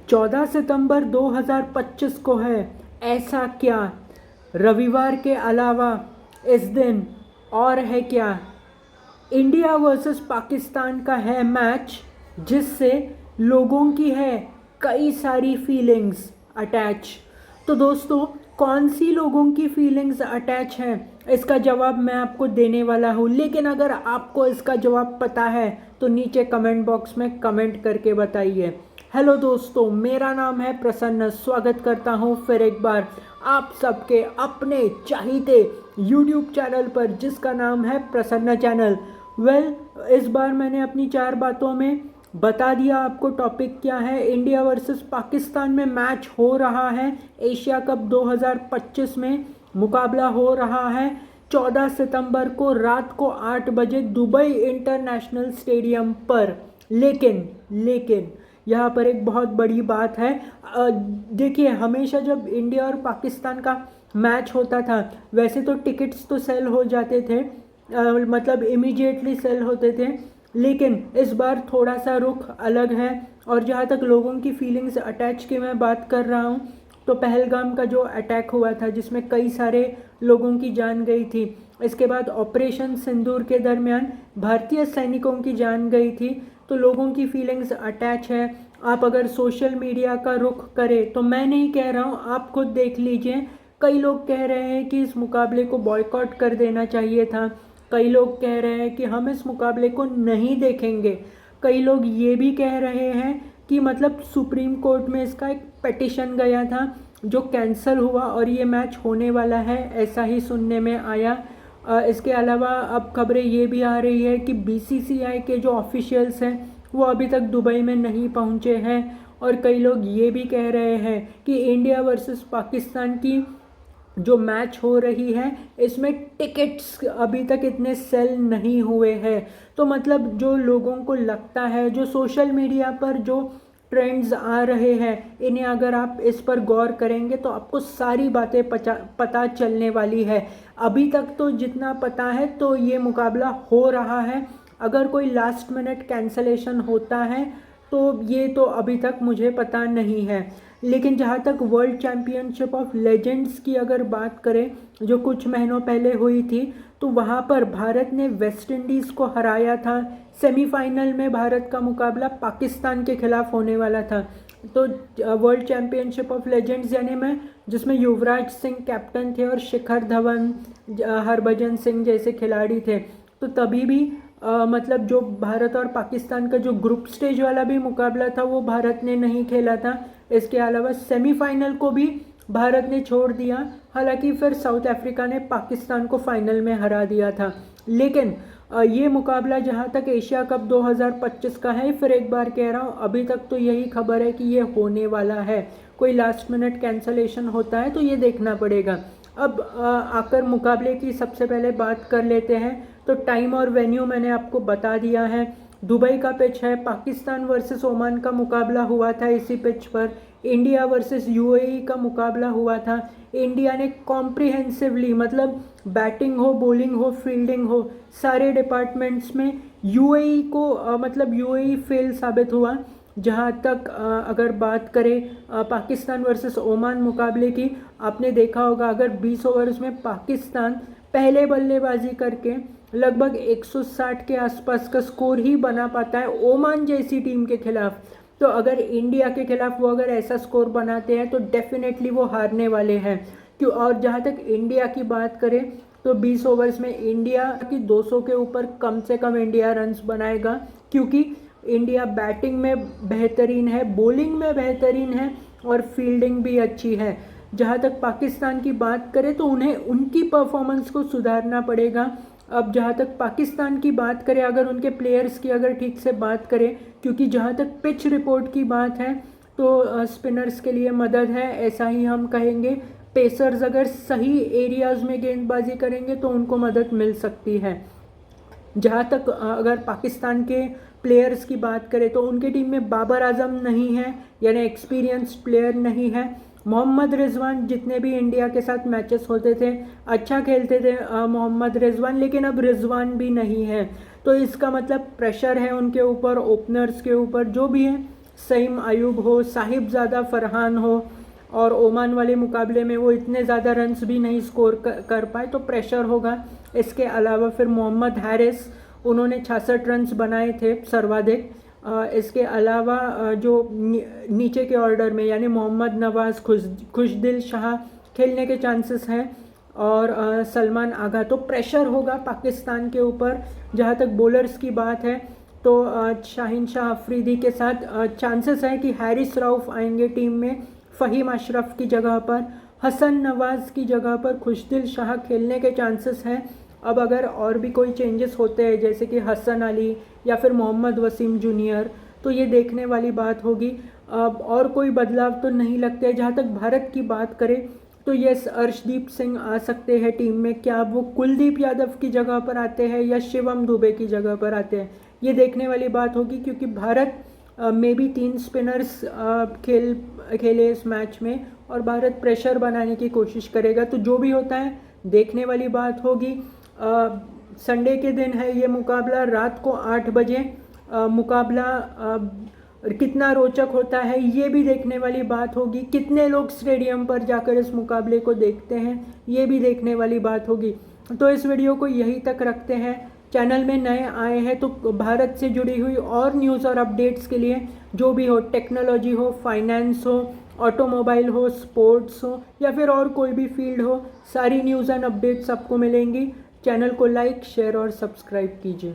14 सितंबर 2025 को है। ऐसा क्या रविवार के अलावा इस दिन और है क्या? इंडिया वर्सेस पाकिस्तान का है मैच, जिससे लोगों की है कई सारी फीलिंग्स अटैच। तो दोस्तों, कौन सी लोगों की फीलिंग्स अटैच हैं, इसका जवाब मैं आपको देने वाला हूँ। लेकिन अगर आपको इसका जवाब पता है तो नीचे कमेंट बॉक्स में कमेंट करके बताइए। हेलो दोस्तों, मेरा नाम है प्रसन्न। स्वागत करता हूँ फिर एक बार आप सबके अपने चाहते यूट्यूब चैनल पर, जिसका नाम है प्रसन्न चैनल। इस बार मैंने अपनी 4 बातों में बता दिया आपको टॉपिक क्या है। इंडिया वर्सेस पाकिस्तान में मैच हो रहा है। एशिया कप 2025 में मुकाबला हो रहा है 14 सितंबर को रात को 8 बजे दुबई इंटरनेशनल स्टेडियम पर। लेकिन यहाँ पर एक बहुत बड़ी बात है। देखिए, हमेशा जब इंडिया और पाकिस्तान का मैच होता था, वैसे तो टिकट्स तो सेल हो जाते थे, मतलब इमीडिएटली सेल होते थे। लेकिन इस बार थोड़ा सा रुख अलग है। और जहाँ तक लोगों की फीलिंग्स अटैच की मैं बात कर रहा हूँ, तो पहलगाम का जो अटैक हुआ था, जिसमें कई सारे लोगों की जान गई थी, इसके बाद ऑपरेशन सिंदूर के दरमियान भारतीय सैनिकों की जान गई थी, तो लोगों की फीलिंग्स अटैच है। आप अगर सोशल मीडिया का रुख करें, तो मैं नहीं कह रहा हूँ, आप खुद देख लीजिए। कई लोग कह रहे हैं कि इस मुकाबले को बॉयकॉट कर देना चाहिए था। कई लोग कह रहे हैं कि हम इस मुकाबले को नहीं देखेंगे। कई लोग ये भी कह रहे हैं कि मतलब सुप्रीम कोर्ट में इसका एक पिटीशन गया था, जो कैंसिल हुआ और ये मैच होने वाला है, ऐसा ही सुनने में आया। इसके अलावा अब खबरें ये भी आ रही है कि बीसीसीआई के जो ऑफिशियल्स हैं वो अभी तक दुबई में नहीं पहुंचे हैं। और कई लोग ये भी कह रहे हैं कि इंडिया वर्सेस पाकिस्तान की जो मैच हो रही है, इसमें टिकट्स अभी तक इतने सेल नहीं हुए हैं। तो मतलब जो लोगों को लगता है, जो सोशल मीडिया पर जो ट्रेंड्स आ रहे हैं, इन्हें अगर आप इस पर गौर करेंगे तो आपको सारी बातें पता चलने वाली है। अभी तक तो जितना पता है, तो ये मुकाबला हो रहा है। अगर कोई लास्ट मिनट कैंसलेशन होता है तो ये तो अभी तक मुझे पता नहीं है। लेकिन जहाँ तक वर्ल्ड चैम्पियनशिप ऑफ लेजेंड्स की अगर बात करें, जो कुछ महीनों पहले हुई थी, तो वहाँ पर भारत ने वेस्ट इंडीज़ को हराया था। सेमीफाइनल में भारत का मुकाबला पाकिस्तान के खिलाफ होने वाला था। तो वर्ल्ड चैम्पियनशिप ऑफ लेजेंड्स यानी में जिसमें युवराज सिंह कैप्टन थे और शिखर धवन, हरभजन सिंह जैसे खिलाड़ी थे, तो तभी भी मतलब जो भारत और पाकिस्तान का जो ग्रुप स्टेज वाला भी मुकाबला था, वो भारत ने नहीं खेला था। इसके अलावा सेमीफाइनल को भी भारत ने छोड़ दिया। हालांकि फिर साउथ अफ्रीका ने पाकिस्तान को फाइनल में हरा दिया था। लेकिन ये मुकाबला जहाँ तक एशिया कप 2025 का है, फिर एक बार कह रहा हूँ, अभी तक तो यही खबर है कि ये होने वाला है। कोई लास्ट मिनट कैंसलेशन होता है तो ये देखना पड़ेगा। अब आकर मुकाबले की सबसे पहले बात कर लेते हैं। तो टाइम और वेन्यू मैंने आपको बता दिया है। दुबई का पिच है। पाकिस्तान वर्सेस ओमान का मुकाबला हुआ था इसी पिच पर। इंडिया वर्सेस यूएई का मुकाबला हुआ था। इंडिया ने कॉम्प्रिहेंसिवली, मतलब बैटिंग हो, बॉलिंग हो, फील्डिंग हो, सारे डिपार्टमेंट्स में यूएई को मतलब यूएई फेल साबित हुआ। जहाँ तक अगर बात करें पाकिस्तान वर्सेस ओमान मुकाबले की, आपने देखा होगा, अगर 20 ओवर्स में पाकिस्तान पहले बल्लेबाजी करके लगभग 160 के आसपास का स्कोर ही बना पाता है ओमान जैसी टीम के खिलाफ, तो अगर इंडिया के खिलाफ वो अगर ऐसा स्कोर बनाते हैं तो डेफिनेटली वो हारने वाले हैं। क्यों? और जहाँ तक इंडिया की बात करें, तो 20 ओवर्स में इंडिया की 200 के ऊपर कम से कम इंडिया रन्स बनाएगा, क्योंकि इंडिया बैटिंग में बेहतरीन है, बॉलिंग में बेहतरीन है और फील्डिंग भी अच्छी है। जहाँ तक पाकिस्तान की बात करें, तो उन्हें उनकी परफॉर्मेंस को सुधारना पड़ेगा। अब जहाँ तक पाकिस्तान की बात करें, अगर उनके प्लेयर्स की अगर ठीक से बात करें, क्योंकि जहाँ तक पिच रिपोर्ट की बात है, तो स्पिनर्स के लिए मदद है, ऐसा ही हम कहेंगे। पेसर्स अगर सही एरियाज़ में गेंदबाजी करेंगे तो उनको मदद मिल सकती है। जहाँ तक अगर पाकिस्तान के प्लेयर्स की बात करें, तो उनके टीम में बाबर आजम नहीं है, यानी एक्सपीरियंस्ड प्लेयर नहीं है। मोहम्मद रिजवान, जितने भी इंडिया के साथ मैचेस होते थे, अच्छा खेलते थे मोहम्मद रिजवान, लेकिन अब रिजवान भी नहीं है। तो इसका मतलब प्रेशर है उनके ऊपर, ओपनर्स के ऊपर, जो भी है। सईम अयूब हो, साहिबजादा फरहान हो, और ओमान वाले मुकाबले में वो इतने ज़्यादा रन्स भी नहीं स्कोर कर पाए तो प्रेशर होगा। इसके अलावा फिर मोहम्मद हारिस, उन्होंने 66 रन्स बनाए थे सर्वाधिक। इसके अलावा जो नीचे के ऑर्डर में यानी मोहम्मद नवाज़, खुशदिल शाह खेलने के चांसेस हैं, और सलमान आगा। तो प्रेशर होगा पाकिस्तान के ऊपर। जहाँ तक बॉलर्स की बात है तो शाहीन शाह अफरीदी के साथ चांसेस है कि हारिस रऊफ़ आएंगे टीम में फ़हीम अशरफ की जगह पर, हसन नवाज़ की जगह पर खुशदिल शाह खेलने के चांसेस हैं। अब अगर और भी कोई चेंजेस होते हैं जैसे कि हसन अली या फिर मोहम्मद वसीम जूनियर, तो ये देखने वाली बात होगी। अब और कोई बदलाव तो नहीं लगते। जहाँ तक भारत की बात करें तो यस, अर्शदीप सिंह आ सकते हैं टीम में। क्या वो कुलदीप यादव की जगह पर आते हैं या शिवम दुबे की जगह पर आते हैं, ये देखने वाली बात होगी, क्योंकि भारत में भी 3 स्पिनर्स खेले इस मैच में, और भारत प्रेशर बनाने की कोशिश करेगा। तो जो भी होता है देखने वाली बात होगी। संडे के दिन है ये मुकाबला, रात को 8 बजे। मुकाबला कितना रोचक होता है ये भी देखने वाली बात होगी। कितने लोग स्टेडियम पर जाकर इस मुकाबले को देखते हैं ये भी देखने वाली बात होगी। तो इस वीडियो को यहीं तक रखते हैं। चैनल में नए आए हैं तो भारत से जुड़ी हुई और न्यूज़ और अपडेट्स के लिए, जो भी हो, टेक्नोलॉजी हो, फाइनेंस हो, ऑटोमोबाइल हो, स्पोर्ट्स हो, या फिर और कोई भी फील्ड हो, सारी न्यूज़ एंड अपडेट्स आपको मिलेंगी। चैनल को लाइक, शेयर और सब्सक्राइब कीजिए।